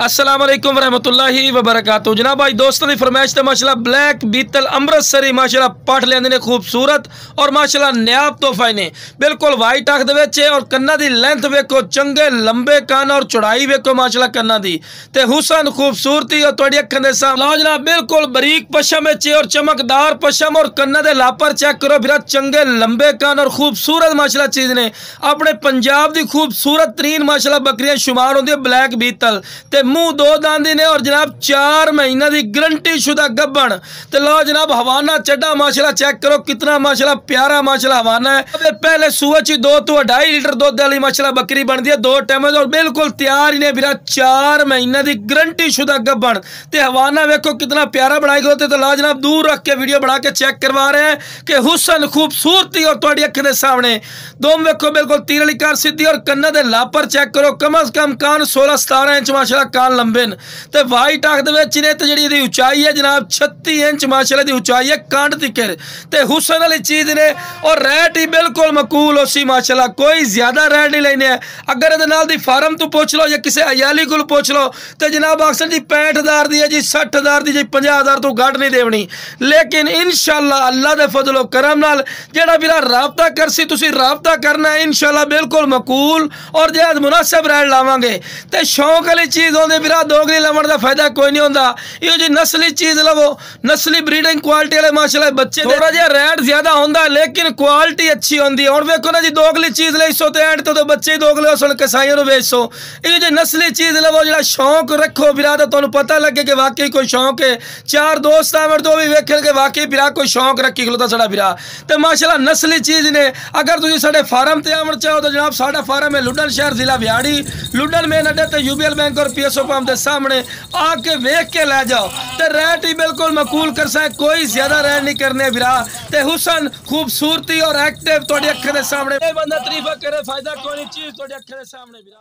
अस्सलाम वालेकुम रहमतुल्लाहि व बरकातहू। जनाब भाई दोस्तों की फरमाइश तो माशाल्लाह ब्लैक बीतल अमृतसरी माशाल्लाह पट लेंदे ने खूबसूरत और माशाल्लाह नायाब तोहफा ने बिल्कुल वाइट अख दे और कन्ना दी लेंथ वेखो चंगे लंबे कान और चौड़ाई वेखो माशाल्लाह कन्ना दी ते हुसन खूबसूरती और तुहाडी अखां दे सामने लो जनाब बिल्कुल बरीक पशम विच और चमकदार पशम और कन्ना दे लापर चेक करो फिर चंगे लंबे कान और खूबसूरत माशाल्लाह चीज ने अपने पंजाब दी खूबसूरत तरीन माशाल्लाह बकरियां शुमार होंदी ब्लैक बीतल ते मुंह दो दांदी ने और जनाब 4 महीना की गारंटी शुदा गब्बन ते लो जनाब हवाना चड्डा माशाल्लाह चेक करो कितना माशाल्लाह प्यारा माशाल्लाह हवाना है। पहले सुबह च 2 तो 2.5 लीटर दुध वाली माशाल्लाह बकरी बनती है 2 टाइम और बिल्कुल तैयार ही ने फिर 4 महीने की गारंटी शुदा गब्बन ते हवाना वेखो कितना प्यारा बनाई गए तो लो जनाब दूर रख के वीडियो बना के चेक करवा रहे हैं कि हुसन खूबसूरती और तुहाडी अखां दे सामने दोम वेखो बिल्कुल तीर वाली कार सीधी और कन्ना दे लापर चेक करो कम अज कम कान 16-17 इंच माशाल्लाह कान लंबे ते वाइट अख दे विच ने ते जिहड़ी इहदी ऊंचाई है जनाब 36 इंच माशाल्लाह दी ऊंचाई है कांड तिकर ते हुसन वाली चीज ने और रेट ही बिल्कुल मकूल होसी माशाल्लाह कोई ज्यादा रेट नहीं लेने अगर इहदे नाल दी फार्म तो पूछ लो या किसी अयाली को पूछ लो तो जनाब अक्सर जी 65,000 दी है जी 60,000 दी जी 50,000 तो घट नहीं देवनी लेकिन इंशाल्लाह अल्लाह दे फजलो करम नाल जेड़ा वीरा राबता करसी तुसी राबता करना है इंशाल्लाह बिल्कुल मकूल और जेद मुनासिब रेट लावांगे ते शौक वाली चीज होंदे वीरा दोगली लवण का फायदा कोई नहीं होता यो जी नस्ली चीज लवो नस्ली ब्रीडिंग क्वालिटी वाले माशाल्लाह बच्चे थोड़ा जिहा रेट ज्यादा होंदा लेकिन क्वालिटी अच्छी होंदी है। हुण वेखो ना जी दोगली चीज ले सो ते एंड तो बच्चे दोगले सुन कसाईयों नूं बेच सो यो जी नस्ली चीज लवो जिहड़ा शौक रखो वीरा तो तुहानूं पता लगे कि वाकई कोई शौक है 4 दोस्त आवन तो भी वेखे कि वाकई वीरा कोई शौक रखी खलोता साडा वीरा ते माशाल्लाह नस्ली चीज ने। अगर तुसीं साडे फार्म ते आवन चाहो तो जनाब साडा फार्म है लुडन शहर जिला बिहाड़ी लुडन मेन अड्डे ते यूबीएल बैंक और पीएसओ पंप के सामने आके वेख के ले जाओ ते रेट ही बिल्कुल मकूल कर सके कोई ज्यादा रेट नहीं करने वीरा ते हुसन खूबसूरती और एक्टिव तुहाडी अखां दे सामने बंदा तारीफ करे फायदा कोई चीज तुहाडी अखां दे सामने वीरा।